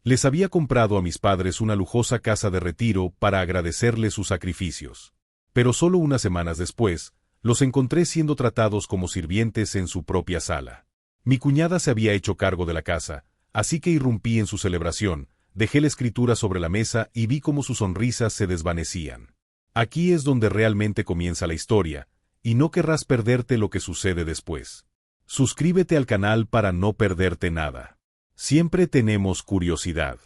Les había comprado a mis padres una lujosa casa de retiro para agradecerles sus sacrificios. Pero solo unas semanas después, los encontré siendo tratados como sirvientes en su propia sala. Mi cuñada se había hecho cargo de la casa, así que irrumpí en su celebración, dejé la escritura sobre la mesa y vi cómo sus sonrisas se desvanecían. Aquí es donde realmente comienza la historia, y no querrás perderte lo que sucede después. Suscríbete al canal para no perderte nada. Siempre tenemos curiosidad.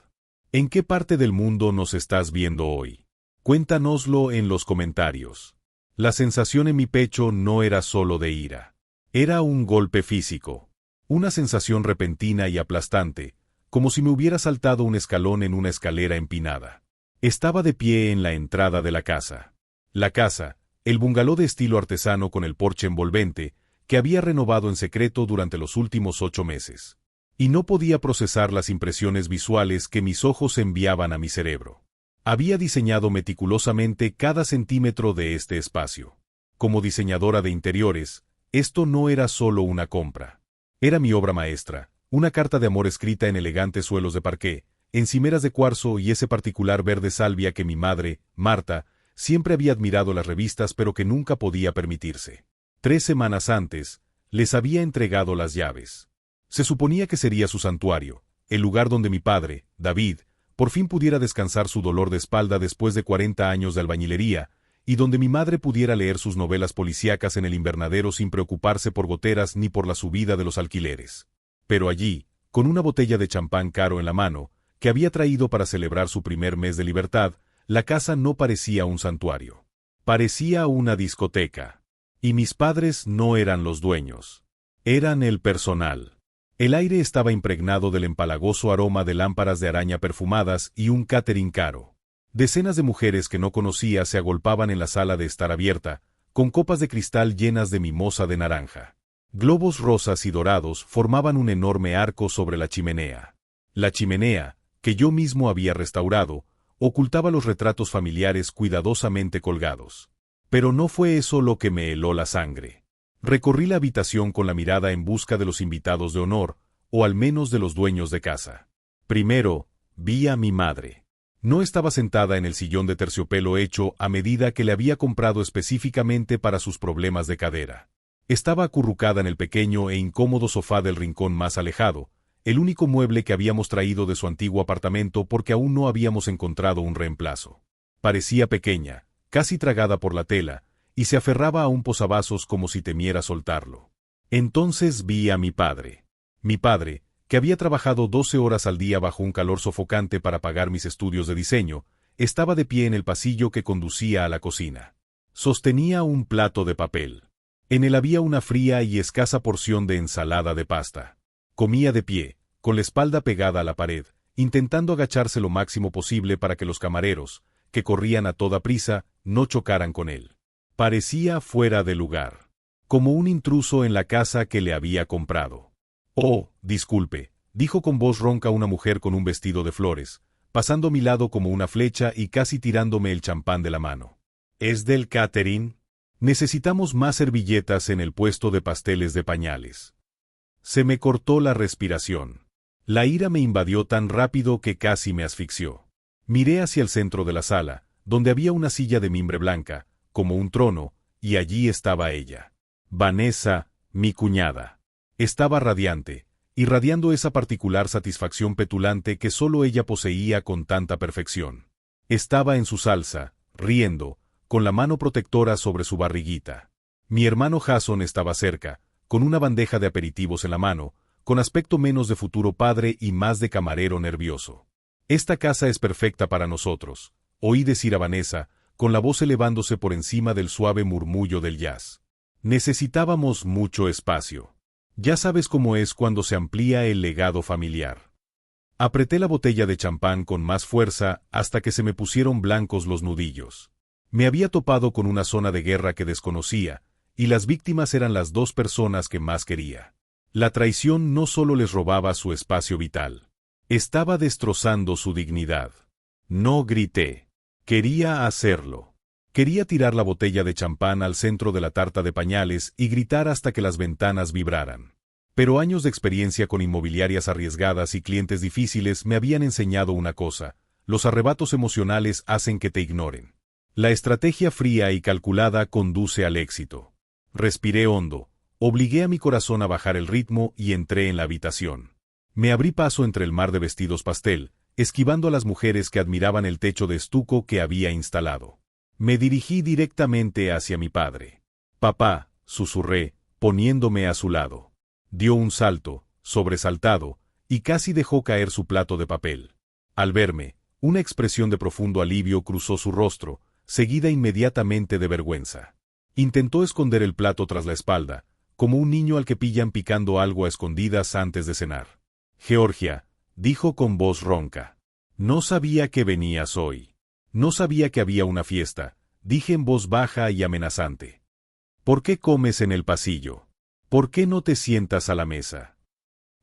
¿En qué parte del mundo nos estás viendo hoy? Cuéntanoslo en los comentarios. La sensación en mi pecho no era solo de ira. Era un golpe físico. Una sensación repentina y aplastante, como si me hubiera saltado un escalón en una escalera empinada. Estaba de pie en la entrada de la casa. La casa, el bungalow de estilo artesano con el porche envolvente, que había renovado en secreto durante los últimos 8 meses. Y no podía procesar las impresiones visuales que mis ojos enviaban a mi cerebro. Había diseñado meticulosamente cada centímetro de este espacio. Como diseñadora de interiores, esto no era solo una compra. Era mi obra maestra, una carta de amor escrita en elegantes suelos de parqué, encimeras de cuarzo y ese particular verde salvia que mi madre, Marta, siempre había admirado las revistas pero que nunca podía permitirse. 3 semanas antes, les había entregado las llaves. Se suponía que sería su santuario, el lugar donde mi padre, David, por fin pudiera descansar su dolor de espalda después de 40 años de albañilería, y donde mi madre pudiera leer sus novelas policíacas en el invernadero sin preocuparse por goteras ni por la subida de los alquileres. Pero allí, con una botella de champán caro en la mano, que había traído para celebrar su primer mes de libertad, la casa no parecía un santuario. Parecía una discoteca. Y mis padres no eran los dueños. Eran el personal. El aire estaba impregnado del empalagoso aroma de lámparas de araña perfumadas y un catering caro. Decenas de mujeres que no conocía se agolpaban en la sala de estar abierta, con copas de cristal llenas de mimosa de naranja. Globos rosas y dorados formaban un enorme arco sobre la chimenea. La chimenea, que yo mismo había restaurado, ocultaba los retratos familiares cuidadosamente colgados. Pero no fue eso lo que me heló la sangre. Recorrí la habitación con la mirada en busca de los invitados de honor, o al menos de los dueños de casa. Primero, vi a mi madre. No estaba sentada en el sillón de terciopelo hecho a medida que le había comprado específicamente para sus problemas de cadera. Estaba acurrucada en el pequeño e incómodo sofá del rincón más alejado, el único mueble que habíamos traído de su antiguo apartamento porque aún no habíamos encontrado un reemplazo. Parecía pequeña, casi tragada por la tela, y se aferraba a un posavasos como si temiera soltarlo. Entonces vi a mi padre. Mi padre, que había trabajado 12 horas al día bajo un calor sofocante para pagar mis estudios de diseño, estaba de pie en el pasillo que conducía a la cocina. Sostenía un plato de papel. En él había una fría y escasa porción de ensalada de pasta. Comía de pie, con la espalda pegada a la pared, intentando agacharse lo máximo posible para que los camareros, que corrían a toda prisa, no chocaran con él. Parecía fuera de lugar, como un intruso en la casa que le había comprado. «Oh, disculpe», dijo con voz ronca una mujer con un vestido de flores, pasando a mi lado como una flecha y casi tirándome el champán de la mano. «¿Es del catering? Necesitamos más servilletas en el puesto de pasteles de pañales». Se me cortó la respiración. La ira me invadió tan rápido que casi me asfixió. Miré hacia el centro de la sala, donde había una silla de mimbre blanca, como un trono, y allí estaba ella. Vanessa, mi cuñada. Estaba radiante, irradiando esa particular satisfacción petulante que solo ella poseía con tanta perfección. Estaba en su salsa, riendo, con la mano protectora sobre su barriguita. Mi hermano Jason estaba cerca, con una bandeja de aperitivos en la mano, con aspecto menos de futuro padre y más de camarero nervioso. «Esta casa es perfecta para nosotros», oí decir a Vanessa, con la voz elevándose por encima del suave murmullo del jazz. Necesitábamos mucho espacio. Ya sabes cómo es cuando se amplía el legado familiar. Apreté la botella de champán con más fuerza hasta que se me pusieron blancos los nudillos. Me había topado con una zona de guerra que desconocía, y las víctimas eran las 2 personas que más quería. La traición no solo les robaba su espacio vital. Estaba destrozando su dignidad. No grité. Quería hacerlo. Quería tirar la botella de champán al centro de la tarta de pañales y gritar hasta que las ventanas vibraran. Pero años de experiencia con inmobiliarias arriesgadas y clientes difíciles me habían enseñado una cosa: los arrebatos emocionales hacen que te ignoren. La estrategia fría y calculada conduce al éxito. Respiré hondo, obligué a mi corazón a bajar el ritmo y entré en la habitación. Me abrí paso entre el mar de vestidos pastel, esquivando a las mujeres que admiraban el techo de estuco que había instalado. Me dirigí directamente hacia mi padre. «Papá», susurré, poniéndome a su lado. Dio un salto, sobresaltado, y casi dejó caer su plato de papel. Al verme, una expresión de profundo alivio cruzó su rostro, seguida inmediatamente de vergüenza. Intentó esconder el plato tras la espalda, como un niño al que pillan picando algo a escondidas antes de cenar. «Georgia», dijo con voz ronca. «No sabía que venías hoy. No sabía que había una fiesta», dije en voz baja y amenazante. «¿Por qué comes en el pasillo? ¿Por qué no te sientas a la mesa?»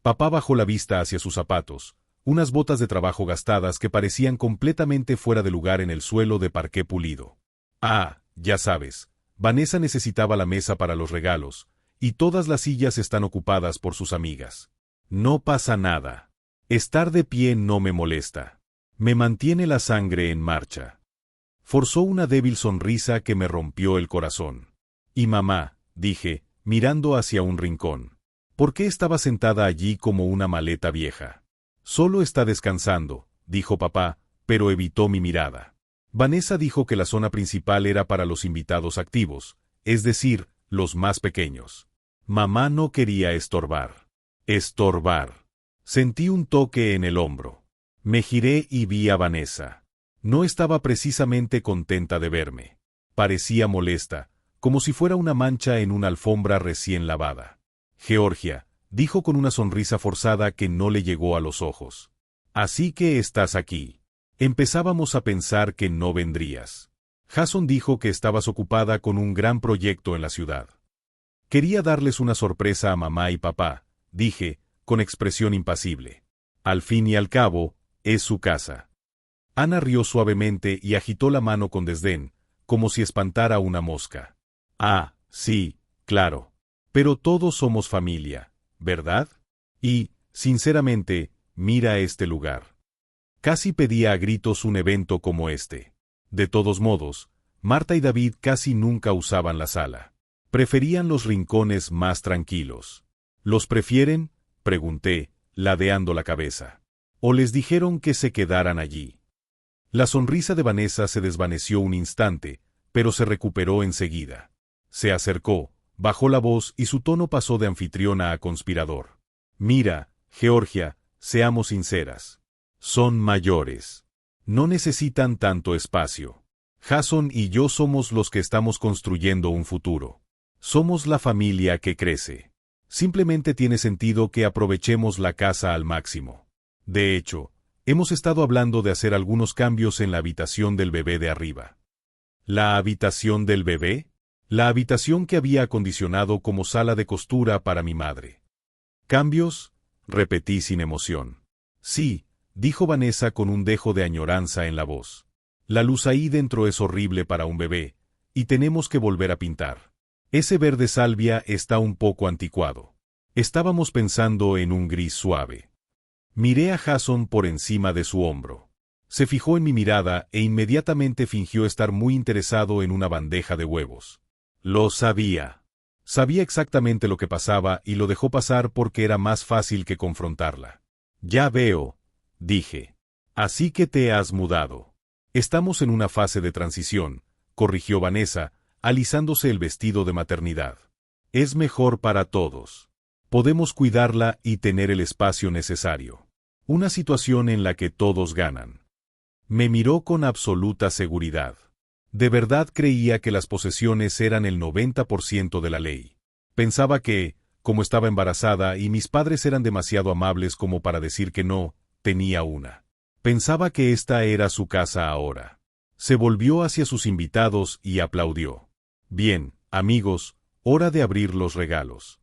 Papá bajó la vista hacia sus zapatos, unas botas de trabajo gastadas que parecían completamente fuera de lugar en el suelo de parqué pulido. «Ah, ya sabes, Vanessa necesitaba la mesa para los regalos, y todas las sillas están ocupadas por sus amigas. No pasa nada. Estar de pie no me molesta. Me mantiene la sangre en marcha». Forzó una débil sonrisa que me rompió el corazón. «¿Y mamá?», dije, mirando hacia un rincón. «¿Por qué estaba sentada allí como una maleta vieja?» «Solo está descansando», dijo papá, pero evitó mi mirada. Vanessa dijo que la zona principal era para los invitados activos, es decir, los más pequeños. Mamá no quería estorbar. Estorbar. Sentí un toque en el hombro. Me giré y vi a Vanessa. No estaba precisamente contenta de verme. Parecía molesta, como si fuera una mancha en una alfombra recién lavada. «Georgia», dijo con una sonrisa forzada que no le llegó a los ojos. «Así que estás aquí. Empezábamos a pensar que no vendrías». Jason dijo que estabas ocupada con un gran proyecto en la ciudad. «Quería darles una sorpresa a mamá y papá», dije, con expresión impasible. «Al fin y al cabo, es su casa». Ana rió suavemente y agitó la mano con desdén, como si espantara una mosca. «Ah, sí, claro. Pero todos somos familia, ¿verdad? Y, sinceramente, mira este lugar». Casi pedía a gritos un evento como este. De todos modos, Marta y David casi nunca usaban la sala. Preferían los rincones más tranquilos. «¿Los prefieren?», pregunté, ladeando la cabeza. «¿O les dijeron que se quedaran allí?». La sonrisa de Vanessa se desvaneció un instante, pero se recuperó enseguida. Se acercó, bajó la voz y su tono pasó de anfitriona a conspirador. «Mira, Georgia, seamos sinceras. Son mayores. No necesitan tanto espacio. Jason y yo somos los que estamos construyendo un futuro. Somos la familia que crece. Simplemente tiene sentido que aprovechemos la casa al máximo. De hecho, hemos estado hablando de hacer algunos cambios en la habitación del bebé de arriba». «¿La habitación del bebé?». «La habitación que había acondicionado como sala de costura para mi madre». «¿Cambios?», repetí sin emoción. «Sí», dijo Vanessa con un dejo de añoranza en la voz. «La luz ahí dentro es horrible para un bebé, y tenemos que volver a pintar. Ese verde salvia está un poco anticuado. Estábamos pensando en un gris suave». Miré a Jason por encima de su hombro. Se fijó en mi mirada e inmediatamente fingió estar muy interesado en una bandeja de huevos. Lo sabía. Sabía exactamente lo que pasaba y lo dejó pasar porque era más fácil que confrontarla. «Ya veo», dije. «Así que te has mudado». «Estamos en una fase de transición», corrigió Vanessa, alisándose el vestido de maternidad. «Es mejor para todos. Podemos cuidarla y tener el espacio necesario. Una situación en la que todos ganan». Me miró con absoluta seguridad. De verdad creía que las posesiones eran el 90% de la ley. Pensaba que, como estaba embarazada y mis padres eran demasiado amables como para decir que no, tenía una. Pensaba que esta era su casa ahora. Se volvió hacia sus invitados y aplaudió. «Bien, amigos, hora de abrir los regalos».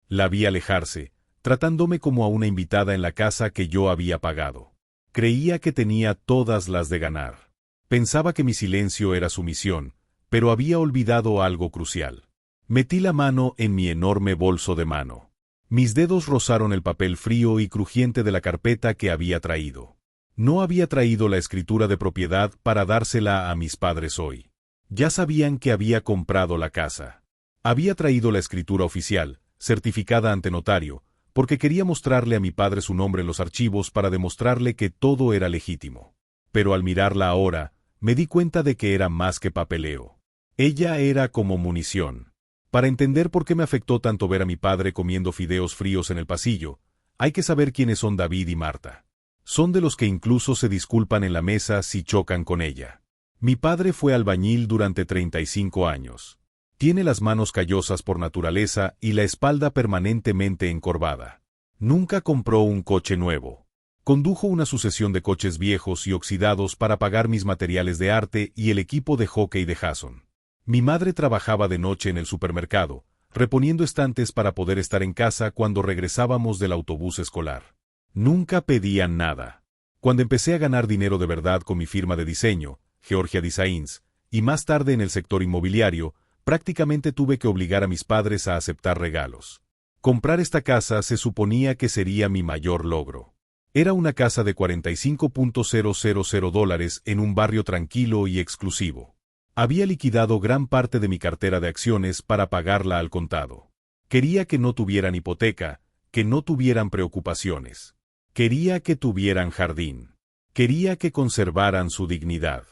La vi alejarse, tratándome como a una invitada en la casa que yo había pagado. Creía que tenía todas las de ganar. Pensaba que mi silencio era sumisión, pero había olvidado algo crucial. Metí la mano en mi enorme bolso de mano. Mis dedos rozaron el papel frío y crujiente de la carpeta que había traído. No había traído la escritura de propiedad para dársela a mis padres hoy. Ya sabían que había comprado la casa. Había traído la escritura oficial, certificada ante notario, porque quería mostrarle a mi padre su nombre en los archivos para demostrarle que todo era legítimo. Pero al mirarla ahora, me di cuenta de que era más que papeleo. Ella era como munición. Para entender por qué me afectó tanto ver a mi padre comiendo fideos fríos en el pasillo, hay que saber quiénes son David y Marta. Son de los que incluso se disculpan en la mesa si chocan con ella. Mi padre fue albañil durante 35 años. Tiene las manos callosas por naturaleza y la espalda permanentemente encorvada. Nunca compró un coche nuevo. Condujo una sucesión de coches viejos y oxidados para pagar mis materiales de arte y el equipo de hockey de Jason. Mi madre trabajaba de noche en el supermercado, reponiendo estantes para poder estar en casa cuando regresábamos del autobús escolar. Nunca pedían nada. Cuando empecé a ganar dinero de verdad con mi firma de diseño, Georgia Designs, y más tarde en el sector inmobiliario, prácticamente tuve que obligar a mis padres a aceptar regalos. Comprar esta casa se suponía que sería mi mayor logro. Era una casa de $45,000 en un barrio tranquilo y exclusivo. Había liquidado gran parte de mi cartera de acciones para pagarla al contado. Quería que no tuvieran hipoteca, que no tuvieran preocupaciones. Quería que tuvieran jardín. Quería que conservaran su dignidad.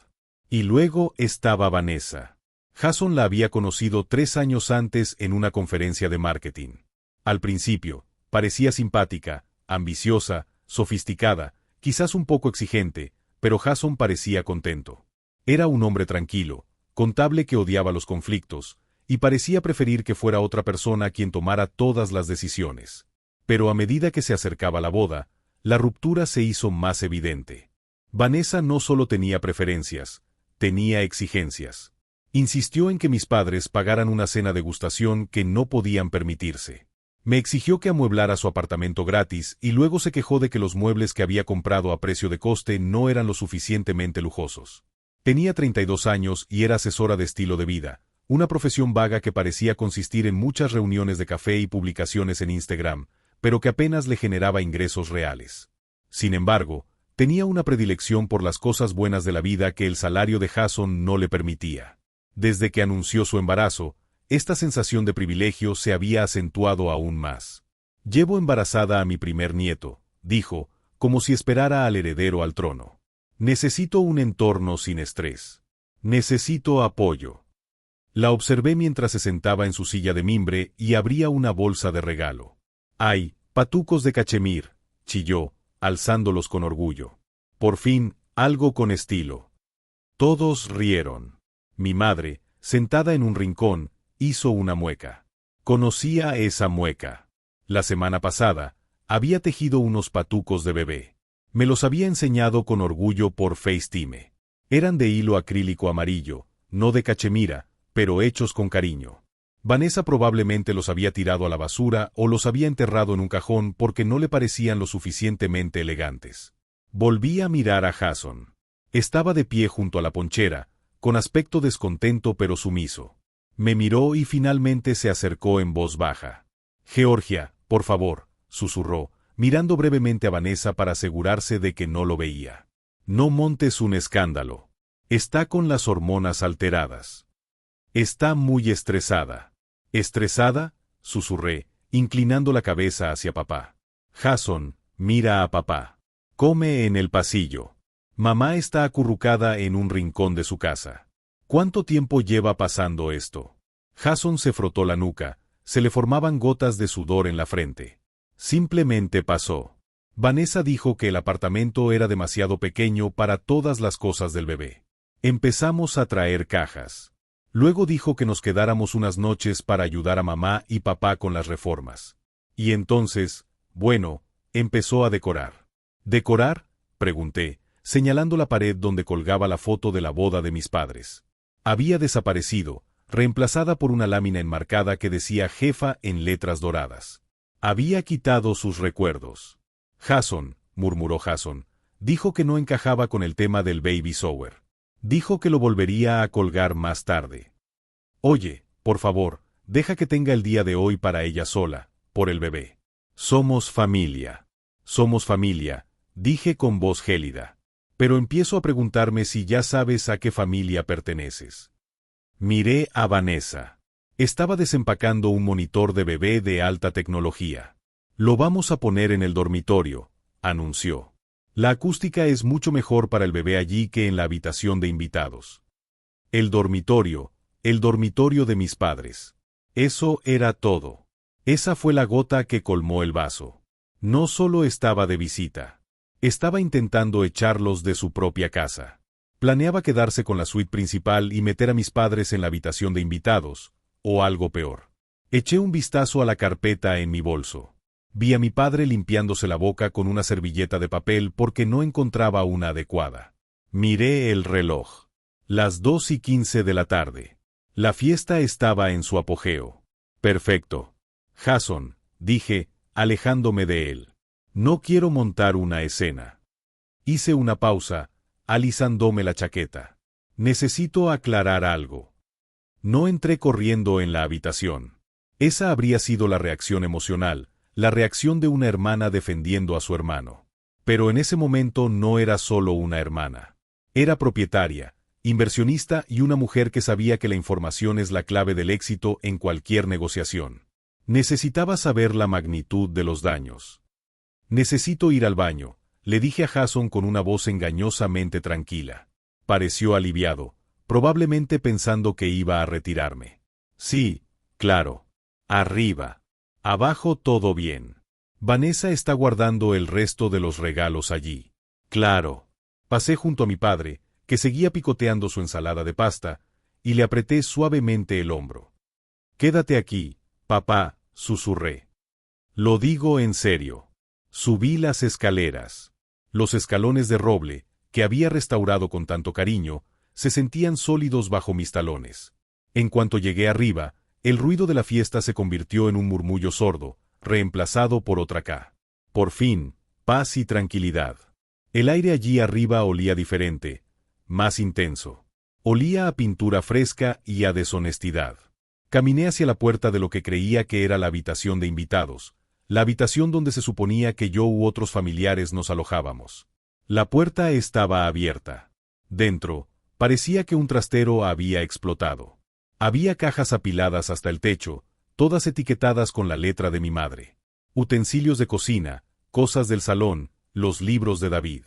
Y luego estaba Vanessa. Jason la había conocido 3 años antes en una conferencia de marketing. Al principio, parecía simpática, ambiciosa, sofisticada, quizás un poco exigente, pero Jason parecía contento. Era un hombre tranquilo, contable que odiaba los conflictos, y parecía preferir que fuera otra persona quien tomara todas las decisiones. Pero a medida que se acercaba la boda, la ruptura se hizo más evidente. Vanessa no solo tenía preferencias, tenía exigencias. Insistió en que mis padres pagaran una cena degustación que no podían permitirse. Me exigió que amueblara su apartamento gratis y luego se quejó de que los muebles que había comprado a precio de coste no eran lo suficientemente lujosos. Tenía 32 años y era asesora de estilo de vida, una profesión vaga que parecía consistir en muchas reuniones de café y publicaciones en Instagram, pero que apenas le generaba ingresos reales. Sin embargo, tenía una predilección por las cosas buenas de la vida que el salario de Jason no le permitía. Desde que anunció su embarazo, esta sensación de privilegio se había acentuado aún más. «Llevo embarazada a mi primer nieto», dijo, como si esperara al heredero al trono. «Necesito un entorno sin estrés. Necesito apoyo». La observé mientras se sentaba en su silla de mimbre y abría una bolsa de regalo. «¡Ay, patucos de cachemir!», chilló, alzándolos con orgullo. «Por fin, algo con estilo». Todos rieron. Mi madre, sentada en un rincón, hizo una mueca. Conocía esa mueca. La semana pasada, había tejido unos patucos de bebé. Me los había enseñado con orgullo por FaceTime. Eran de hilo acrílico amarillo, no de cachemira, pero hechos con cariño. Vanessa probablemente los había tirado a la basura o los había enterrado en un cajón porque no le parecían lo suficientemente elegantes. Volví a mirar a Jason. Estaba de pie junto a la ponchera, con aspecto descontento pero sumiso. Me miró y finalmente se acercó en voz baja. «Georgia, por favor», susurró, mirando brevemente a Vanessa para asegurarse de que no lo veía. «No montes un escándalo. Está con las hormonas alteradas. Está muy estresada». «¿Estresada?», susurré, inclinando la cabeza hacia papá. «Jason, mira a papá. Come en el pasillo. Mamá está acurrucada en un rincón de su casa. ¿Cuánto tiempo lleva pasando esto?». Jason se frotó la nuca, se le formaban gotas de sudor en la frente. «Simplemente pasó». Vanessa dijo que el apartamento era demasiado pequeño para todas las cosas del bebé. Empezamos a traer cajas. Luego dijo que nos quedáramos unas noches para ayudar a mamá y papá con las reformas. Y entonces, bueno, empezó a decorar. «¿Decorar?», pregunté, señalando la pared donde colgaba la foto de la boda de mis padres. Había desaparecido, reemplazada por una lámina enmarcada que decía jefa en letras doradas. Había quitado sus recuerdos. «Jason», murmuró Jason, dijo que no encajaba con el tema del baby shower. Dijo que lo volvería a colgar más tarde. «Oye, por favor, deja que tenga el día de hoy para ella sola, por el bebé». Somos familia, dije con voz gélida. Pero empiezo a preguntarme si ya sabes a qué familia perteneces. Miré a Vanessa. Estaba desempacando un monitor de bebé de alta tecnología. Lo vamos a poner en el dormitorio, anunció. La acústica es mucho mejor para el bebé allí que en la habitación de invitados. El dormitorio de mis padres. Eso era todo. Esa fue la gota que colmó el vaso. No solo estaba de visita. Estaba intentando echarlos de su propia casa. Planeaba quedarse con la suite principal y meter a mis padres en la habitación de invitados, o algo peor. Eché un vistazo a la carpeta en mi bolso. Vi a mi padre limpiándose la boca con una servilleta de papel porque no encontraba una adecuada. Miré el reloj. Las 2:15 de la tarde. La fiesta estaba en su apogeo. Perfecto. Jason, dije, alejándome de él. No quiero montar una escena. Hice una pausa, alisándome la chaqueta. Necesito aclarar algo. No entré corriendo en la habitación. Esa habría sido la reacción emocional, la reacción de una hermana defendiendo a su hermano. Pero en ese momento no era solo una hermana. Era propietaria, inversionista y una mujer que sabía que la información es la clave del éxito en cualquier negociación. Necesitaba saber la magnitud de los daños. Necesito ir al baño, le dije a Jason con una voz engañosamente tranquila. Pareció aliviado, probablemente pensando que iba a retirarme. Sí, claro. Arriba. Abajo todo bien. Vanessa está guardando el resto de los regalos allí. Claro. Pasé junto a mi padre, que seguía picoteando su ensalada de pasta, y le apreté suavemente el hombro. Quédate aquí, papá, susurré. Lo digo en serio. Subí las escaleras. Los escalones de roble, que había restaurado con tanto cariño, se sentían sólidos bajo mis talones. En cuanto llegué arriba, el ruido de la fiesta se convirtió en un murmullo sordo, reemplazado por otra K. Por fin, paz y tranquilidad. El aire allí arriba olía diferente, más intenso. Olía a pintura fresca y a deshonestidad. Caminé hacia la puerta de lo que creía que era la habitación de invitados, la habitación donde se suponía que yo u otros familiares nos alojábamos. La puerta estaba abierta. Dentro, parecía que un trastero había explotado. Había cajas apiladas hasta el techo, todas etiquetadas con la letra de mi madre. Utensilios de cocina, cosas del salón, los libros de David.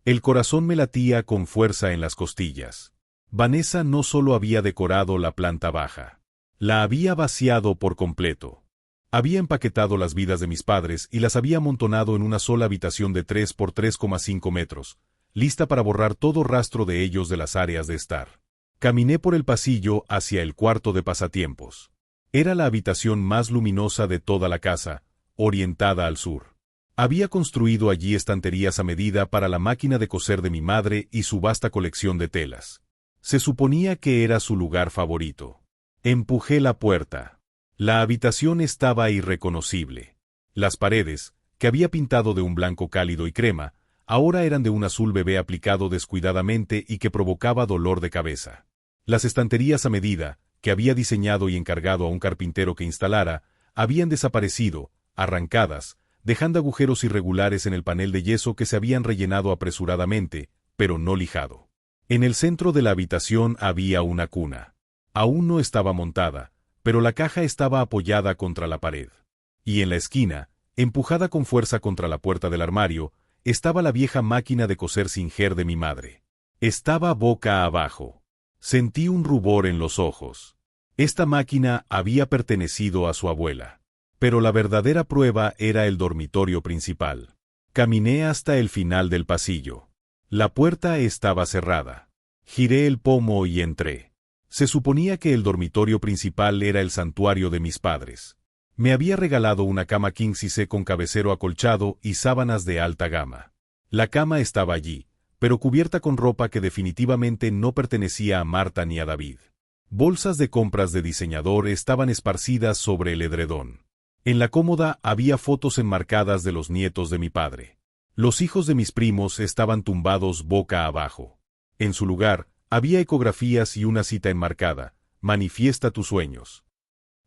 El corazón me latía con fuerza en las costillas. Vanessa no solo había decorado la planta baja, la había vaciado por completo. Había empaquetado las vidas de mis padres y las había amontonado en una sola habitación de 3 por 3,5 metros, lista para borrar todo rastro de ellos de las áreas de estar. Caminé por el pasillo hacia el cuarto de pasatiempos. Era la habitación más luminosa de toda la casa, orientada al sur. Había construido allí estanterías a medida para la máquina de coser de mi madre y su vasta colección de telas. Se suponía que era su lugar favorito. Empujé la puerta. La habitación estaba irreconocible. Las paredes, que había pintado de un blanco cálido y crema, ahora eran de un azul bebé aplicado descuidadamente y que provocaba dolor de cabeza. Las estanterías a medida, que había diseñado y encargado a un carpintero que instalara, habían desaparecido, arrancadas, dejando agujeros irregulares en el panel de yeso que se habían rellenado apresuradamente, pero no lijado. En el centro de la habitación había una cuna. Aún no estaba montada, pero la caja estaba apoyada contra la pared. Y en la esquina, empujada con fuerza contra la puerta del armario, estaba la vieja máquina de coser Singer de mi madre. Estaba boca abajo. Sentí un rubor en los ojos. Esta máquina había pertenecido a su abuela. Pero la verdadera prueba era el dormitorio principal. Caminé hasta el final del pasillo. La puerta estaba cerrada. Giré el pomo y entré. Se suponía que el dormitorio principal era el santuario de mis padres. Me había regalado una cama king size con cabecero acolchado y sábanas de alta gama. La cama estaba allí, pero cubierta con ropa que definitivamente no pertenecía a Marta ni a David. Bolsas de compras de diseñador estaban esparcidas sobre el edredón. En la cómoda había fotos enmarcadas de los nietos de mi padre. Los hijos de mis primos estaban tumbados boca abajo. En su lugar, había ecografías y una cita enmarcada: manifiesta tus sueños.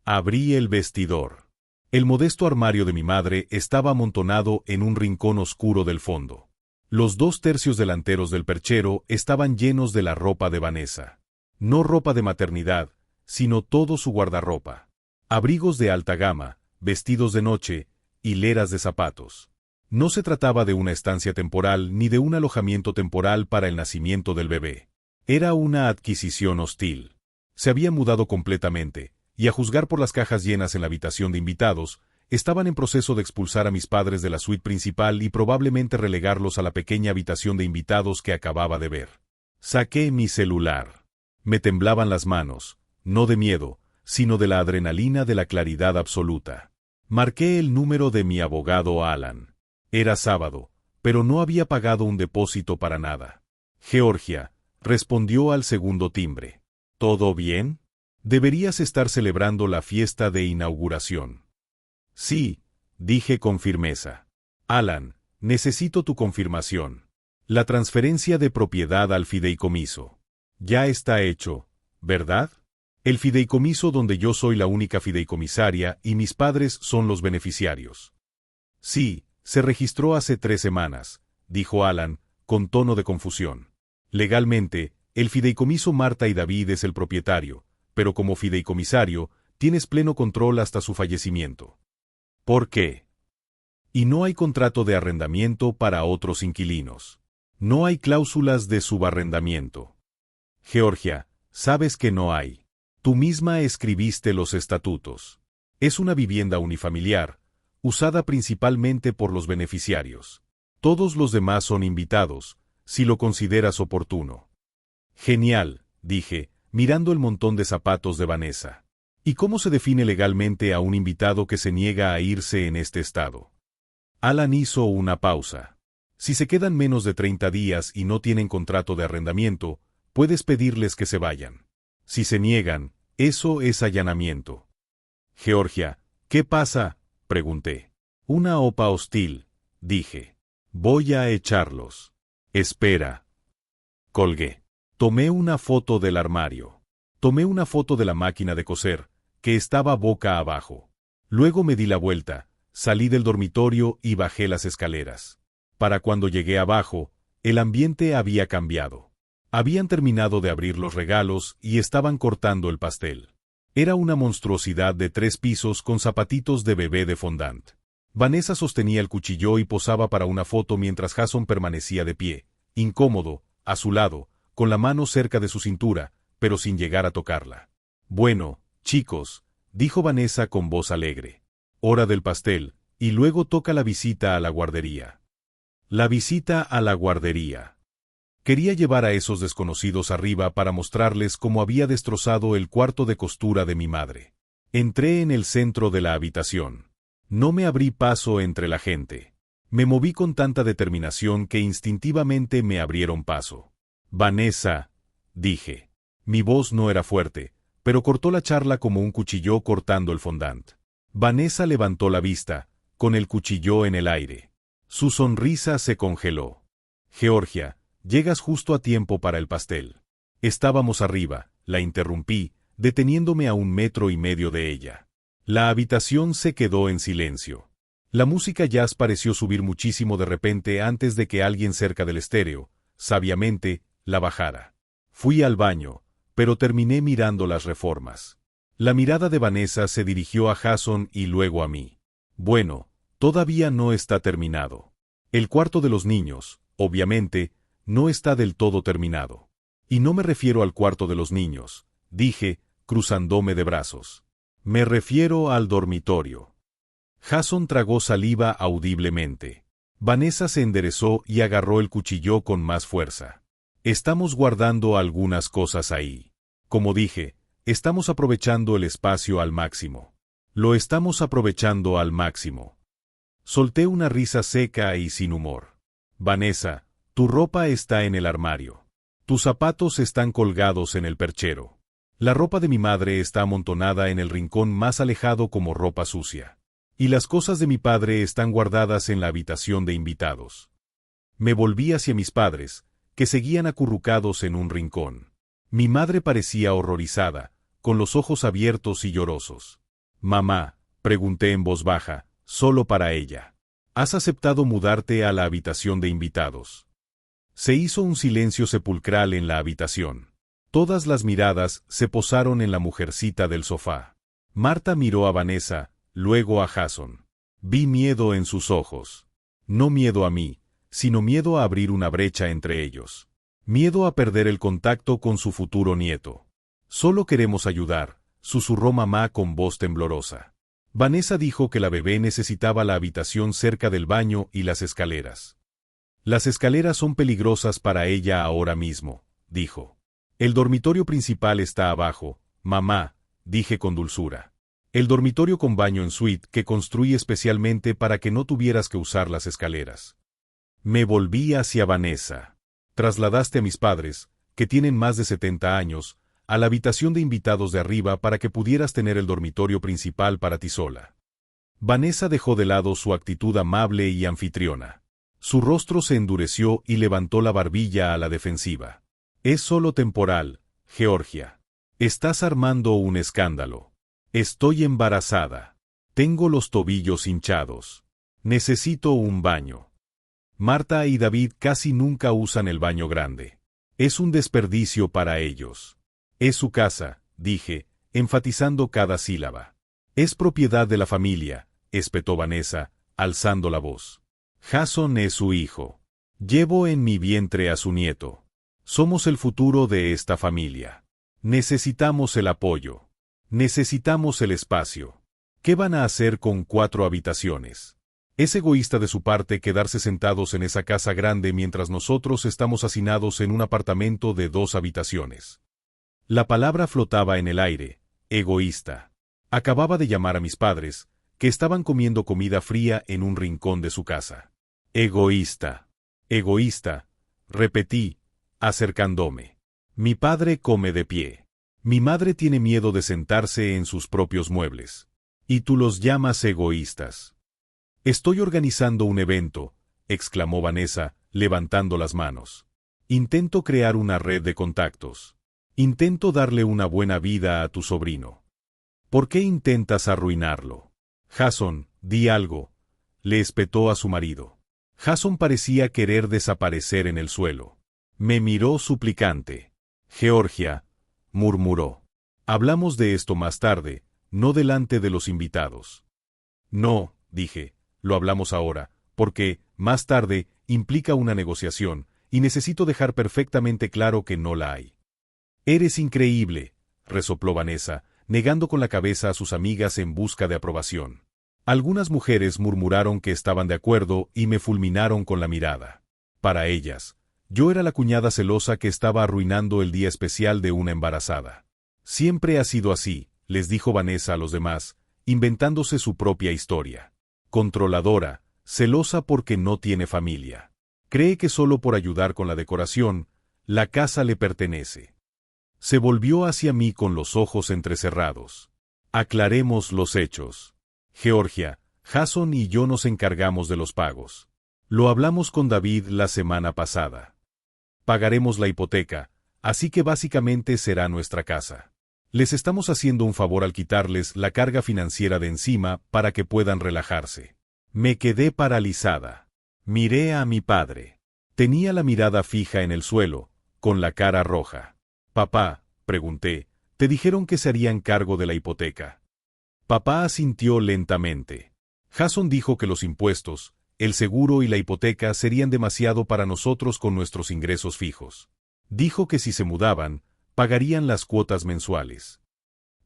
Abrí el vestidor. El modesto armario de mi madre estaba amontonado en un rincón oscuro del fondo. Los 2/3 delanteros del perchero estaban llenos de la ropa de Vanessa. No ropa de maternidad, sino todo su guardarropa. Abrigos de alta gama, vestidos de noche, hileras de zapatos. No se trataba de una estancia temporal ni de un alojamiento temporal para el nacimiento del bebé. Era una adquisición hostil. Se había mudado completamente, y a juzgar por las cajas llenas en la habitación de invitados, estaban en proceso de expulsar a mis padres de la suite principal y probablemente relegarlos a la pequeña habitación de invitados que acababa de ver. Saqué mi celular. Me temblaban las manos, no de miedo, sino de la adrenalina de la claridad absoluta. Marqué el número de mi abogado Alan. Era sábado, pero no había pagado un depósito para nada. Georgia, respondió al segundo timbre. ¿Todo bien? Deberías estar celebrando la fiesta de inauguración. Sí, dije con firmeza. Alan, necesito tu confirmación. La transferencia de propiedad al fideicomiso. Ya está hecho, ¿verdad? El fideicomiso donde yo soy la única fideicomisaria y mis padres son los beneficiarios. Sí, se registró hace 3 semanas, dijo Alan, con tono de confusión. Legalmente, el fideicomiso Marta y David es el propietario, pero como fideicomisario, tienes pleno control hasta su fallecimiento. ¿Por qué? Y no hay contrato de arrendamiento para otros inquilinos. No hay cláusulas de subarrendamiento. Georgia, sabes que no hay. Tú misma escribiste los estatutos. Es una vivienda unifamiliar, usada principalmente por los beneficiarios. Todos los demás son invitados, si lo consideras oportuno. Genial, dije, mirando el montón de zapatos de Vanessa. ¿Y cómo se define legalmente a un invitado que se niega a irse en este estado? Alan hizo una pausa. Si se quedan menos de 30 días y no tienen contrato de arrendamiento, puedes pedirles que se vayan. Si se niegan, eso es allanamiento. Georgia, ¿qué pasa?, pregunté. Una OPA hostil, dije. Voy a echarlos. Espera. Colgué. Tomé una foto del armario. Tomé una foto de la máquina de coser, que estaba boca abajo. Luego me di la vuelta, salí del dormitorio y bajé las escaleras. Para cuando llegué abajo, el ambiente había cambiado. Habían terminado de abrir los regalos y estaban cortando el pastel. Era una monstruosidad de 3 pisos con zapatitos de bebé de fondant. Vanessa sostenía el cuchillo y posaba para una foto mientras Jason permanecía de pie, incómodo, a su lado, con la mano cerca de su cintura, pero sin llegar a tocarla. Bueno, chicos, dijo Vanessa con voz alegre. Hora del pastel, y luego toca la visita a la guardería. La visita a la guardería. Quería llevar a esos desconocidos arriba para mostrarles cómo había destrozado el cuarto de costura de mi madre. Entré en el centro de la habitación. No me abrí paso entre la gente. Me moví con tanta determinación que instintivamente me abrieron paso. Vanessa, dije. Mi voz no era fuerte, pero cortó la charla como un cuchillo cortando el fondant. Vanessa levantó la vista, con el cuchillo en el aire. Su sonrisa se congeló. Georgia, llegas justo a tiempo para el pastel. Estábamos arriba, la interrumpí, deteniéndome a 1,5 metros de ella. La habitación se quedó en silencio. La música jazz pareció subir muchísimo de repente antes de que alguien cerca del estéreo, sabiamente, la bajara. Fui al baño, pero terminé mirando las reformas. La mirada de Vanessa se dirigió a Jason y luego a mí. Bueno, todavía no está terminado. El cuarto de los niños, obviamente, no está del todo terminado. Y no me refiero al cuarto de los niños, dije, cruzándome de brazos. Me refiero al dormitorio. Jason tragó saliva audiblemente. Vanessa se enderezó y agarró el cuchillo con más fuerza. Estamos guardando algunas cosas ahí. Como dije, estamos aprovechando el espacio al máximo. Lo estamos aprovechando al máximo. Solté una risa seca y sin humor. Vanessa, tu ropa está en el armario. Tus zapatos están colgados en el perchero. La ropa de mi madre está amontonada en el rincón más alejado como ropa sucia. Y las cosas de mi padre están guardadas en la habitación de invitados. Me volví hacia mis padres, que seguían acurrucados en un rincón. Mi madre parecía horrorizada, con los ojos abiertos y llorosos. Mamá, Pregunté en voz baja, solo para ella. ¿Has aceptado mudarte a la habitación de invitados? Se hizo un silencio sepulcral en la habitación. Todas las miradas se posaron en la mujercita del sofá. Marta miró a Vanessa, luego a Jason. Vi miedo en sus ojos. No miedo a mí, sino miedo a abrir una brecha entre ellos. Miedo a perder el contacto con su futuro nieto. Solo queremos ayudar, susurró mamá con voz temblorosa. Vanessa dijo que la bebé necesitaba la habitación cerca del baño y las escaleras. Las escaleras son peligrosas para ella ahora mismo, dijo. El dormitorio principal está abajo, mamá, dije con dulzura. El dormitorio con baño en suite que construí especialmente para que no tuvieras que usar las escaleras. Me volví hacia Vanessa. Trasladaste a mis padres, que tienen más de 70 años, a la habitación de invitados de arriba para que pudieras tener el dormitorio principal para ti sola. Vanessa dejó de lado su actitud amable y anfitriona. Su rostro se endureció y levantó la barbilla a la defensiva. Es solo temporal, Georgia. Estás armando un escándalo. Estoy embarazada. Tengo los tobillos hinchados. Necesito un baño. Marta y David casi nunca usan el baño grande. Es un desperdicio para ellos. Es su casa, dije, enfatizando cada sílaba. Es propiedad de la familia, espetó Vanessa, alzando la voz. Jason es su hijo. Llevo en mi vientre a su nieto. Somos el futuro de esta familia. Necesitamos el apoyo. Necesitamos el espacio. ¿Qué van a hacer con 4 habitaciones? Es egoísta de su parte quedarse sentados en esa casa grande mientras nosotros estamos hacinados en un apartamento de 2 habitaciones. La palabra flotaba en el aire, egoísta. Acababa de llamar a mis padres, que estaban comiendo comida fría en un rincón de su casa. Egoísta. Egoísta, repetí, acercándome. Mi padre come de pie. Mi madre tiene miedo de sentarse en sus propios muebles. Y tú los llamas egoístas. Estoy organizando un evento, exclamó Vanessa, levantando las manos. Intento crear una red de contactos. Intento darle una buena vida a tu sobrino. ¿Por qué intentas arruinarlo? Jason, di algo, le espetó a su marido. Jason parecía querer desaparecer en el suelo. Me miró suplicante. Georgia, murmuró. Hablamos de esto más tarde, no delante de los invitados. No, dije, lo hablamos ahora, porque, más tarde, implica una negociación, y necesito dejar perfectamente claro que no la hay. Eres increíble, resopló Vanessa, negando con la cabeza a sus amigas en busca de aprobación. Algunas mujeres murmuraron que estaban de acuerdo y me fulminaron con la mirada. Para ellas, yo era la cuñada celosa que estaba arruinando el día especial de una embarazada. Siempre ha sido así, les dijo Vanessa a los demás, inventándose su propia historia. Controladora, celosa porque no tiene familia. Cree que solo por ayudar con la decoración, la casa le pertenece. Se volvió hacia mí con los ojos entrecerrados. Aclaremos los hechos. Georgia, Jason y yo nos encargamos de los pagos. Lo hablamos con David la semana pasada. Pagaremos la hipoteca, así que básicamente será nuestra casa. Les estamos haciendo un favor al quitarles la carga financiera de encima para que puedan relajarse. Me quedé paralizada. Miré a mi padre. Tenía la mirada fija en el suelo, con la cara roja. Papá, pregunté, ¿te dijeron que se harían cargo de la hipoteca? Papá asintió lentamente. Jason dijo que los impuestos, el seguro y la hipoteca serían demasiado para nosotros con nuestros ingresos fijos. Dijo que si se mudaban, pagarían las cuotas mensuales.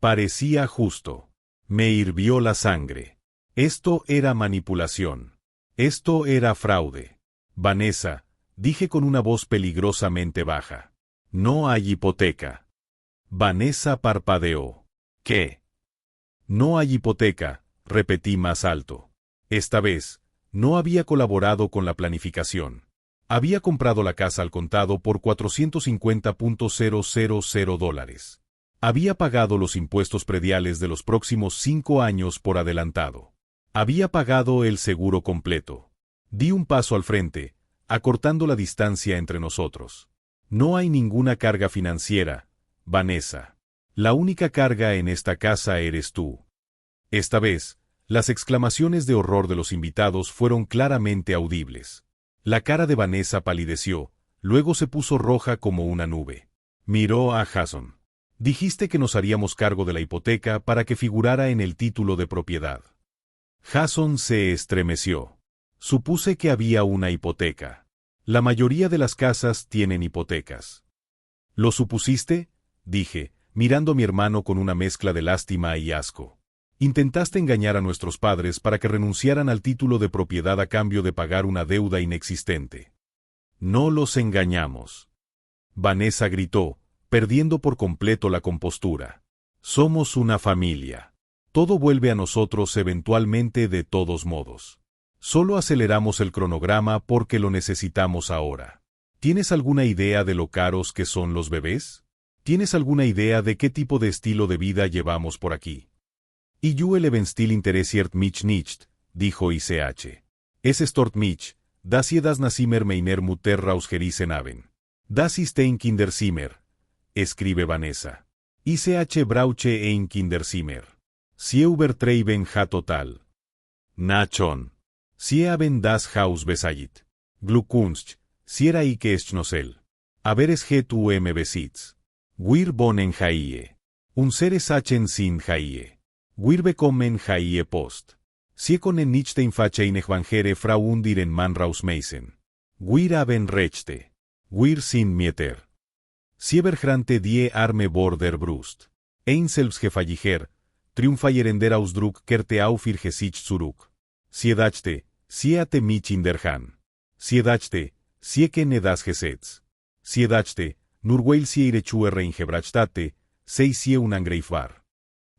Parecía justo. Me hirvió la sangre. Esto era manipulación. Esto era fraude. Vanessa, dije con una voz peligrosamente baja. No hay hipoteca. Vanessa parpadeó. ¿Qué? No hay hipoteca, repetí más alto. Esta vez, no había colaborado con la planificación. Había comprado la casa al contado por $450,000. Había pagado los impuestos prediales de los próximos 5 años por adelantado. Había pagado el seguro completo. Di un paso al frente, acortando la distancia entre nosotros. No hay ninguna carga financiera, Vanessa. La única carga en esta casa eres tú. Esta vez, Las exclamaciones de horror de los invitados fueron claramente audibles. La cara de Vanessa palideció, luego se puso roja como una nube. Miró a Jason. Dijiste que nos haríamos cargo de la hipoteca para que figurara en el título de propiedad. Jason se estremeció. Supuse que había una hipoteca. La mayoría de las casas tienen hipotecas. ¿Lo supusiste? Dije, mirando a mi hermano con una mezcla de lástima y asco. Intentaste engañar a nuestros padres para que renunciaran al título de propiedad a cambio de pagar una deuda inexistente. No los engañamos. Vanessa gritó, perdiendo por completo la compostura. Somos una familia. Todo vuelve a nosotros eventualmente de todos modos. Solo aceleramos el cronograma porque lo necesitamos ahora. ¿Tienes alguna idea de lo caros que son los bebés? ¿Tienes alguna idea de qué tipo de estilo de vida llevamos por aquí? Y yo eleven-stil interessiert mich nicht, dijo ICH. Es stort mich, dass ihr das Nasimer meiner Mutter rausgerissen haben. Das ist ein Kinderzimmer, escribe Vanessa. ICH brauche ein Kinderzimmer. Sie übertreiben ha total. Na schon. Sie haben das Haus besagt. Glückwunsch, Sie Reike Schnossel. Aber es het besitz. Wir wohnen hier. Unsere Sachen sind hier. Wir bekommen hier Post. Sie können nicht einfach eine Frau und ihren Mann rausmeisen. Wir haben Rechte. Wir sind Mieter. Sie vergrante die Arme vor der Brust. Ein selbstgefälliger, triumphierender Ausdruck kehrte auf ihr Gesicht zurück. Sie dachte, sie hatte mich in der Hand. Sie dachte, sie kenne das Gesetz. Sie dachte, nur weil sie ihre Schuhe reingebracht hatte, sei sie unangreifbar.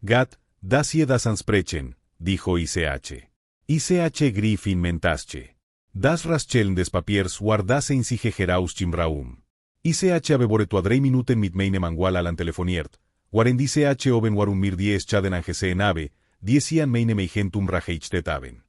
Gat, das sie das ansprechen, dijo ICH. ICH griff in mentasche. Das Rascheln des Papiers war das einzige Heraus im Raum. ICH habe vor etwa 3 Minuten mit meine Mangual an telefoniert, waren ICH oben warum mir die Schaden angesehen habe, die sie meine Meigentum racheichtet haben.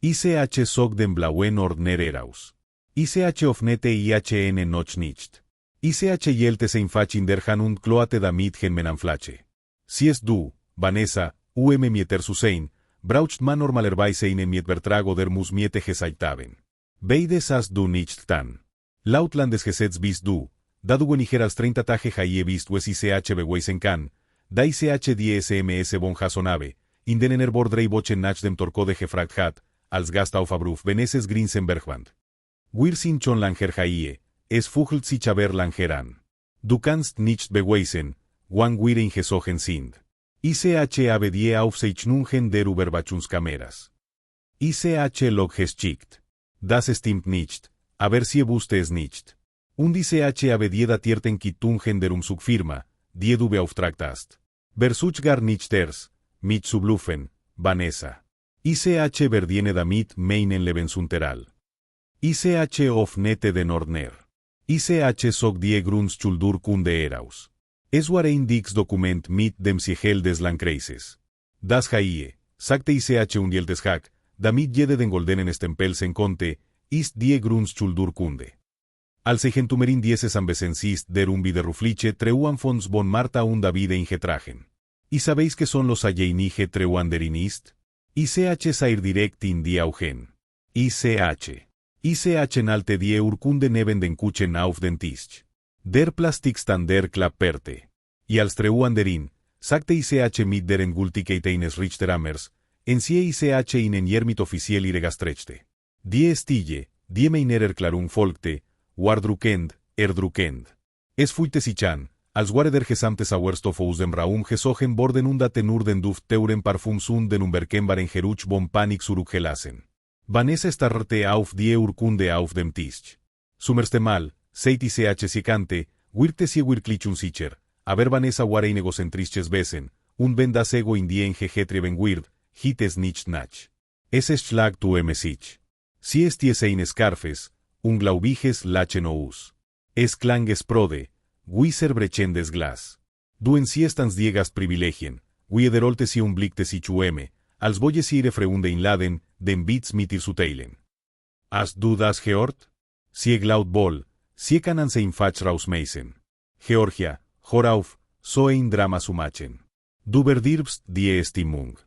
ICH sog den blauen Ordner heraus. ICH offnete IHN noch nicht. ICH jelte sein Fach in der Hand und kloate damit gen menanflache. Si es du, Vanessa, mieter Susein, braucht man normalerweise einen Mietvertrag der muss miete gesagt haben. Beides hast du nicht tan. Laut Landesgesetz bist du, da du weniger als 30 Tage hier bist was ICH beweisen kann, da ICH die SMS von Hasonave, in den Bordrei bochen nach dem Torcode gefragt hat, als Gast auf Abruf Veneses Grinsenbergwand. Wir sind schon langer hier, es fuchelt sich aber langer an. Du kannst nicht beweisen, wann wir in gesogen sind. ICH habe die Aufzeichnungen der Überwachungskameras. ICH log geschickt. Das stimmt nicht, aber sie wusste es nicht. Und ICH habe die datierten Quittungen der Umzugfirma, die du beauftragt hast. Versuch gar nicht erst, mit zu bluffen, Vanessa. ICH verdiene damit meinen Lebensunterhalt. ICH offnete den Ordner. ICH sog die Grundschulurkunde heraus. Es war ein dickes Dokument mit dem Siegel des Landkreises. Das hier, sagte ICH und hielt Hack, damit jede den goldenen Stempel sen konnte, ist die Grundschulurkunde. Als Eigentumerin dieses Anwesens ist der Unwiderrufliche Treuan von Martha und David eingetragen. ¿Y sabéis que son los alleinige Treuanderin ist? ICH sair direkt in die Augen. ICH. ICH nalte die Urkunde neben den Kuchen auf den Tisch. Der Plastikstander klapperte. Y als Treuanderin, sagte ICH mit der Engültigkeit eines Richterammers, en sie ICH ihnen hiermit offiziell ihre Gastrechte. Die Stille, die meiner Erklärung folgte, war druckend, erdruckend. Es fühlte sich an, als war der gesamte Sauerstoff aus dem Raum gesogen worden und hatte nur den Duft teuren Parfums und den unverkennbaren Geruch von Panik zurückgelassen. Vanessa starrte auf die Urkunde auf dem Tisch. Zum ersten Mal, seit ICH sikante, wirkte sie wirklich unsicher, aber Vanessa war ein egozentrisches Wesen, und wenn das Ego in die getrieben wird, hit es nicht nach. Es schlag tu sich. Si es ein Scarfes, unglaubiges Lachen aus. Es klang es prode, wisser brechendes Glas. Du en siestans diegas Privilegien, wie derolte si blickte si als wollte sie ihre Freunde einladen, den Witz mit ihr zu teilen. Hast du das gehört? Sie glaut wohl, sie kann sein Fach rausmeisen. Georgia, hör auf, so ein Drama zu machen. Du verdirbst die Stimmung.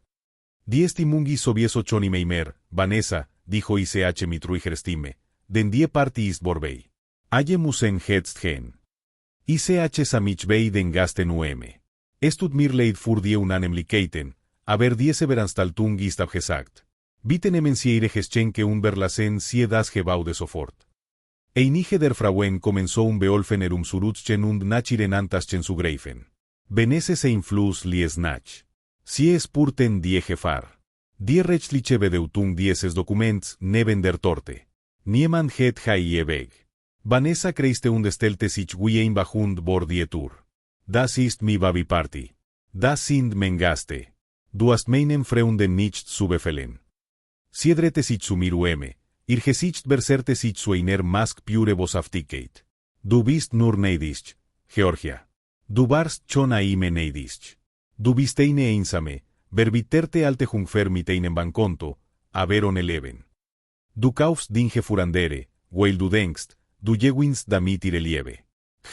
Die Stimungi sovieso Choni Meimer, Vanessa, dijo ICH Mitruiger Stimme, den die Party ist vorbei. Alle musen hetzt gen. ICH Samich bei den Gasten Es tut mir leid für die Unannehmlichkeiten, aber diese Veranstaltung ist abgesagt. Bitte nehmen Sie Ihre Geschenke und verlassen Sie das Gebäude sofort. Einige der Frauen comenzó beolfen Surutschen und nachiren Antaschen zu greifen. Benesse se Fluss lies nach. Sie spurten die Gefahr. Die rechtliche Bedeutung dieses Dokuments neben der Torte. Niemand het hier weg. Vanessa kreiste und stellte sich wie ein Bahund vor die Tour. Das ist mi Baby Party. Das sind mein Gäste. Du hast meinen Freunden nicht zu befehlen. Sie drehte sich zu mir ihr Gesicht verserte sich zu einer Mask pure Boshaftigkeit. Du bist nur neidisch, Georgia. Du warst schon einmal neidisch. Du bist eine einsame, verbitterte alte Jungfer mit einem Bankkonto, aber ohne Leben. Du kaufst Dinge für andere, weil du denkst, du gewinnst damit ihre Liebe.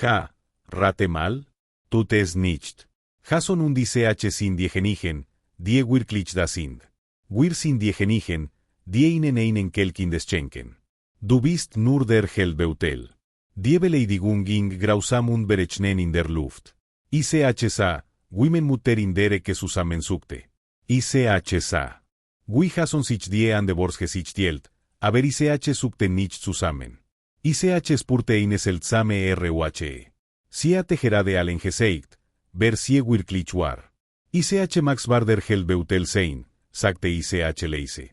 Ja, rate mal? Tut es nicht. Jason und ICH sind diejenigen, die wirklich da sind. Wir sind diejenigen, die einen Kelkin schenken. Du bist nur der Geldbeutel. Die Beleidigung ging grausam und berechnen in der Luft. ICH sah, women mutter in der zusammensuchte. ICH sah. Wie Jason sich die an de Bors gesichtielt, aber ICH suchte nicht zusammen. ICH spurte eine seltsame RUHE. Sie hatte gerade allen gesagt, wer sie wirklich war. ICH Max war der Geldbeutel sein, sagte ICH leise.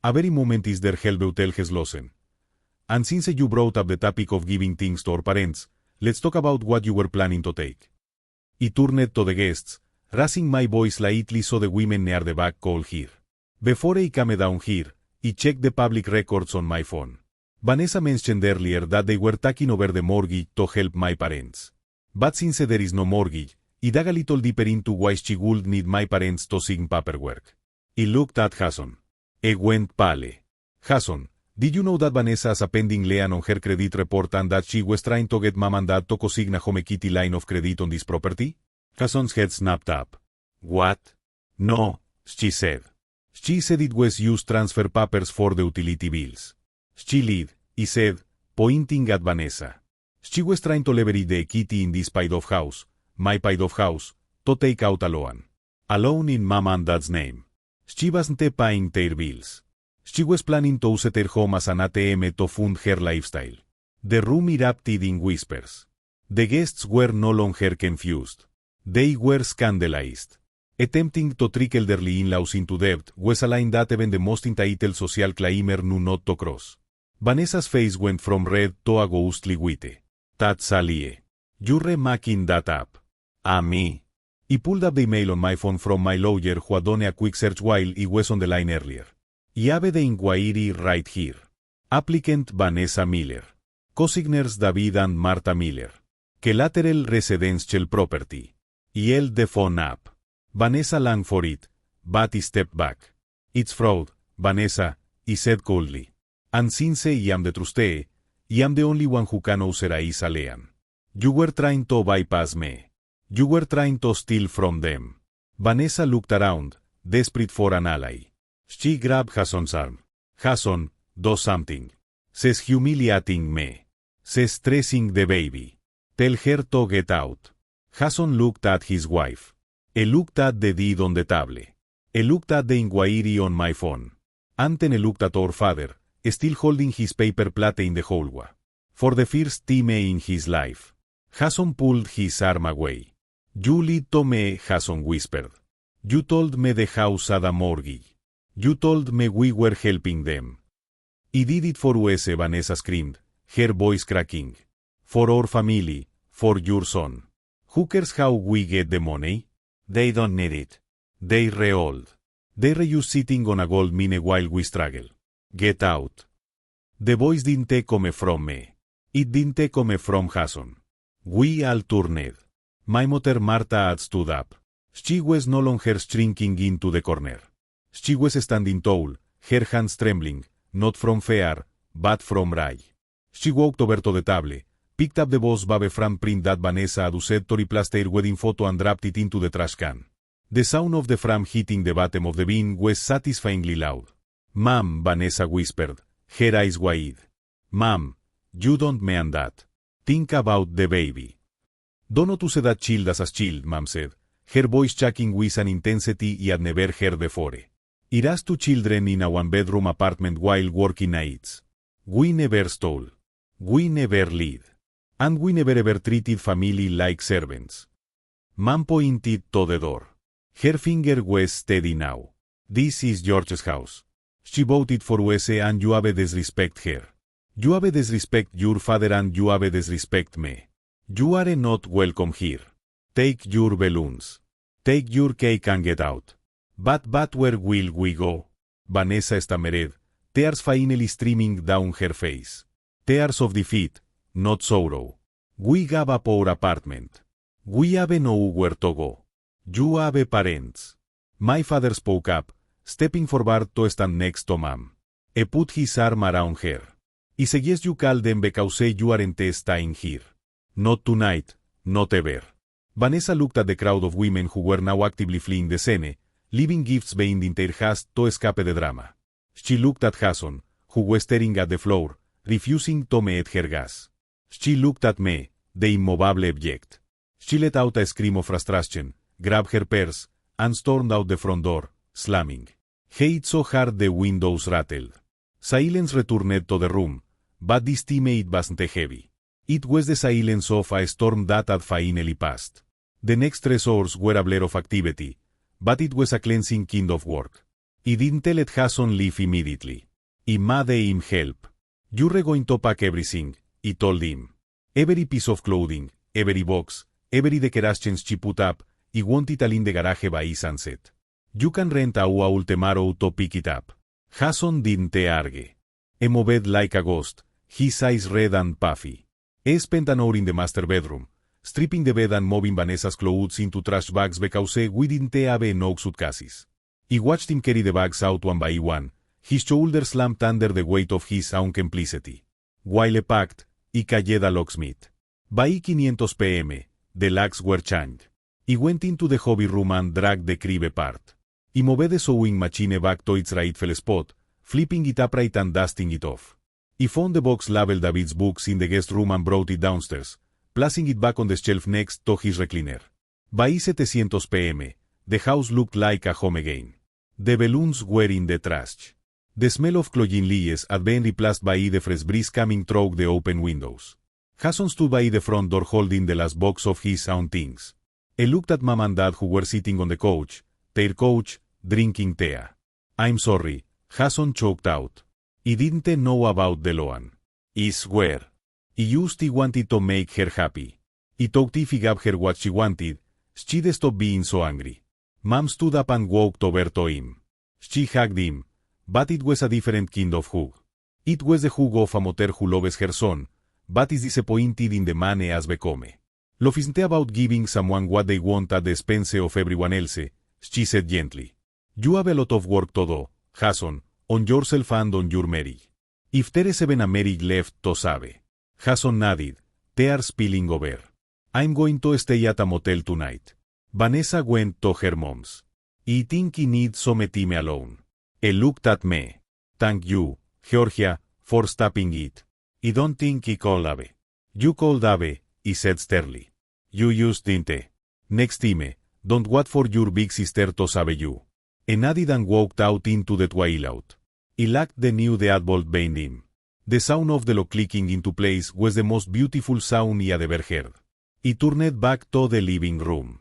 Aber im Moment ist der Geldbeutel geschlossen. And since you brought up the topic of giving things to our parents, let's talk about what you were planning to take. I turned to the guests, raising my voice lightly so the women near the back could hear. Before I came down here, I checked the public records on my phone. Vanessa mentioned earlier that they were taking over the mortgage to help my parents. But since there is no mortgage, I dug a little deeper into why she would need my parents to sign paperwork. I looked at Jason. I went pale. Jason, did you know that Vanessa has a pending lien on her credit report and that she was trying to get mom and dad to consign a home equity line of credit on this property? Jason's head snapped up. What? No, she said. She said it was used transfer papers for the utility bills. She lied, he said, pointing at Vanessa. She was trying to leverage the equity in this paid off house, my paid off house, to take out a loan. A loan in mom and dad's name. She wasn't paying their bills. She was planning to use their home as an ATM to fund her lifestyle. The room erupted in whispers. The guests were no longer confused. They were scandalized. Attempting to trickle their in-laws into debt was a line that even the most entitled social climber knew not to cross. Vanessa's face went from red to a ghostly white. That's a lie. You're making that up. Me. I pulled up the email on my phone from my lawyer who had done a quick search while he was on the line earlier. I have the inquiry right here. Applicant Vanessa Miller. Cosigners David and Martha Miller. Collateral residential property. I held the phone up. Vanessa lang for it, but he stepped back. It's fraud, Vanessa, he said coldly. And since I am the trustee, I am the only one who can authorize a lien. You were trying to bypass me. You were trying to steal from them. Vanessa looked around, desperate for an ally. She grabbed Jason's arm. Jason, do something. She's humiliating me. She's stressing the baby. Tell her to get out. Jason looked at his wife. He looked at the deed on the table. He looked at the inquiry on my phone. Anthony looked at our father, still holding his paper plate in the hallway. For the first time in his life. Jason pulled his arm away. You lied to me, Jason whispered. You told me the house had a mortgage. You told me we were helping them. I did it for us, Vanessa screamed, her voice cracking. For our family, for your son. Who cares how we get the money? They don't need it. They're old. They're used sitting on a gold mine while we struggle. Get out. The voice didn't come from me. It didn't come from Jason. We all turned. My mother Martha had stood up. She was no longer shrinking into the corner. She was standing tall, her hands trembling, not from fear, but from rage. She walked over to the table, picked up the Boss Babe Fran print that Vanessa had used to replace their wedding photo and dropped it into the trash can. The sound of the frame hitting the bottom of the bin was satisfyingly loud. "Ma'am," Vanessa whispered, her eyes wide. "Ma'am, you don't mean that. Think about the baby." "Do not use that child as a child," Ma'am said, her voice shaking with an intensity I had never heard before. "It has two children in a one-bedroom apartment while working nights. We never stole. We never lied. And we never ever treated family like servants." Ma'am pointed to the door. Her finger was steady now. "This is George's house. She voted for us and you have disrespect her. You have disrespect your father and you have disrespect me. You are not welcome here. Take your balloons. Take your cake and get out." But where will we go?" Vanessa stammered, tears finally streaming down her face. Tears of defeat, not sorrow. "We gave up our apartment. We have nowhere to go. You have parents." My father spoke up, stepping forward to stand next to Ma'am. He put his arm around her. "I suggest you call them because you aren't staying here. Not tonight, not ever." Vanessa looked at the crowd of women who were now actively fleeing the scene, leaving gifts behind in their haste to escape the drama. She looked at Jason, who was staring at the floor, refusing to meet her gaze. She looked at me, the immovable object. She let out a scream of frustration, grabbed her purse, and stormed out the front door, slamming. He hit so hard the windows rattled. Silence returned to the room, but this time it wasn't heavy. It was the silence of a storm that had finally passed. The next 3 hours were a blur of activity, but it was a cleansing kind of work. I didn't let Jason leave immediately. I made him help. "You're going to pack everything," I told him. "Every piece of clothing, every box, every decorations she put up, I want it all in the garage by sunset. You can rent a wall tomorrow to pick it up." Jason didn't argue. He moved like a ghost, his eyes red and puffy. He spent an hour in the master bedroom, stripping the bed and moving Vanessa's clothes into trash bags because we didn't have enough suitcases. I watched him carry the bags out one by one, his shoulders slumped under the weight of his own complicity. While he packed, I called a locksmith. By 500 p.m., the locks were changed. I went into the hobby room and dragged the crib apart. I moved the sewing machine back to its rightful spot, flipping it upright and dusting it off. I found the box labeled David's books in the guest room and brought it downstairs, placing it back on the shelf next to his recliner. By 700 p.m., the house looked like a home again. The balloons were in the trash. The smell of cloying leaves had been replaced by the fresh breeze coming through the open windows. Jason stood by the front door holding the last box of his own things. He looked at Mom and Dad who were sitting on the couch, their couch, drinking tea. "I'm sorry," Jason choked out. "I didn't know about the loan. I swear. I just wanted to make her happy. I thought if I gave her what she wanted, she'd stop being so angry." Mom stood up and walked over to him. She hugged him, but it was a different kind of hug. It was the hug of a mother who loves her son, but is disappointed in the man he has become. "Love isn't about giving someone what they want at the expense of everyone else," she said gently. "You have a lot of work to do, Jason, on yourself and on your marriage. If there is even a marriage left to save." Jason nodded, tears spilling over. "I'm going to stay at a motel tonight." Vanessa went to her mom's. "I think I need some time alone." He looked at me. "Thank you, Georgia, for stopping it. I don't think I could have. You could have," he said sternly. "You just didn't. Next time, don't wait for your big sister to save you." He nodded and walked out into the twilight. He locked the new deadbolt behind him. The sound of the lock clicking into place was the most beautiful sound he had ever heard. He turned back to the living room.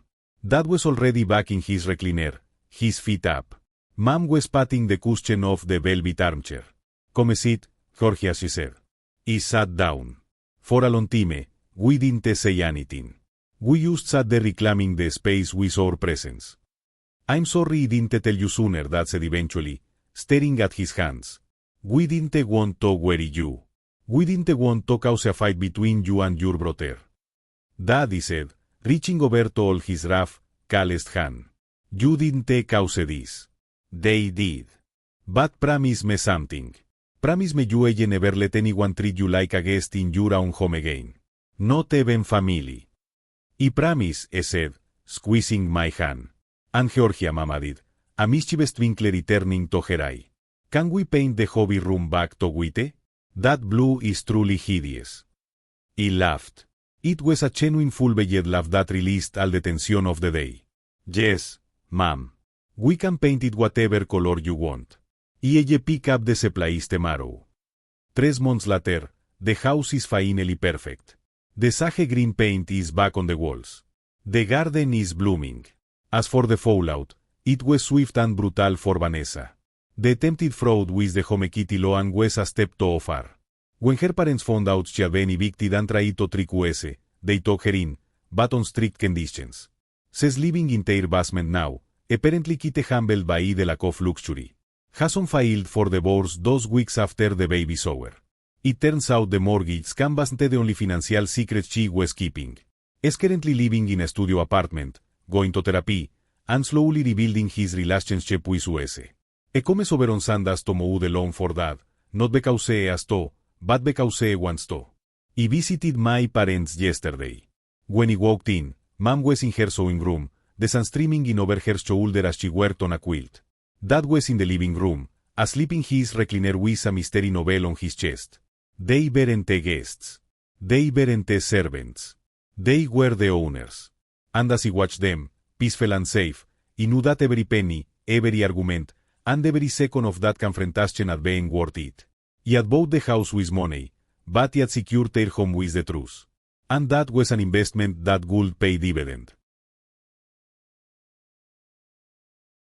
Dad was already back in his recliner, his feet up. Mom was patting the cushion of the velvet armchair. "Come sit, Georgia," she said. He sat down. For a long time, we didn't say anything. We just sat there reclaiming the space with our presence. "I'm sorry I didn't tell you sooner," Dad said eventually, staring at his hands. "We didn't want to worry you. We didn't want to cause a fight between you and your brother." "Dad," he said, reaching over to hold his rough, calloused hand. "You didn't cause this. They did. But promise me something. Promise me you will never let anyone treat you like a guest in your own home again. Not even family." "I promise," he said, squeezing my hand. And Georgia mama did. A mischievous twinkle returning to her eye. Can we paint the hobby room back to white? That blue is truly hideous. He laughed. It was a genuine full-bodied laugh that released all the tension of the day. Yes, ma'am. We can paint it whatever color you want. Ella pick up the supplies tomorrow. 3 months later, the house is finally perfect. The sage green paint is back on the walls. The garden is blooming. As for the fallout, it was swift and brutal for Vanessa. The attempted fraud with the home kitty loan was a step too far. When her parents found out she had been evicted and tried to trick us, they took her in, but on strict conditions. She's living in their basement now, apparently Kitty humbled by the lack of luxury. Hasn't filed for divorce 2 weeks after the baby shower. It turns out the mortgage canvassed the only financial secret she was keeping. Is currently living in a studio apartment, going to therapy, and slowly rebuilding his relationship with us. E come soveron sandas tomou the loan for that, not because he has to, but because he wants to. He visited my parents yesterday. When he walked in, Mom was in her sewing room, the sun streaming in over her shoulder as she worked on a quilt. Dad was in the living room, asleep in his recliner with a mystery novel on his chest. They weren't guests. They weren't servants. They were the owners. And as he watched them, peaceful and safe, he knew that every penny, every argument, and every second of that confrontation had been worth it. He had bought the house with money, but he had secured their home with the truth. And that was an investment that would pay dividend.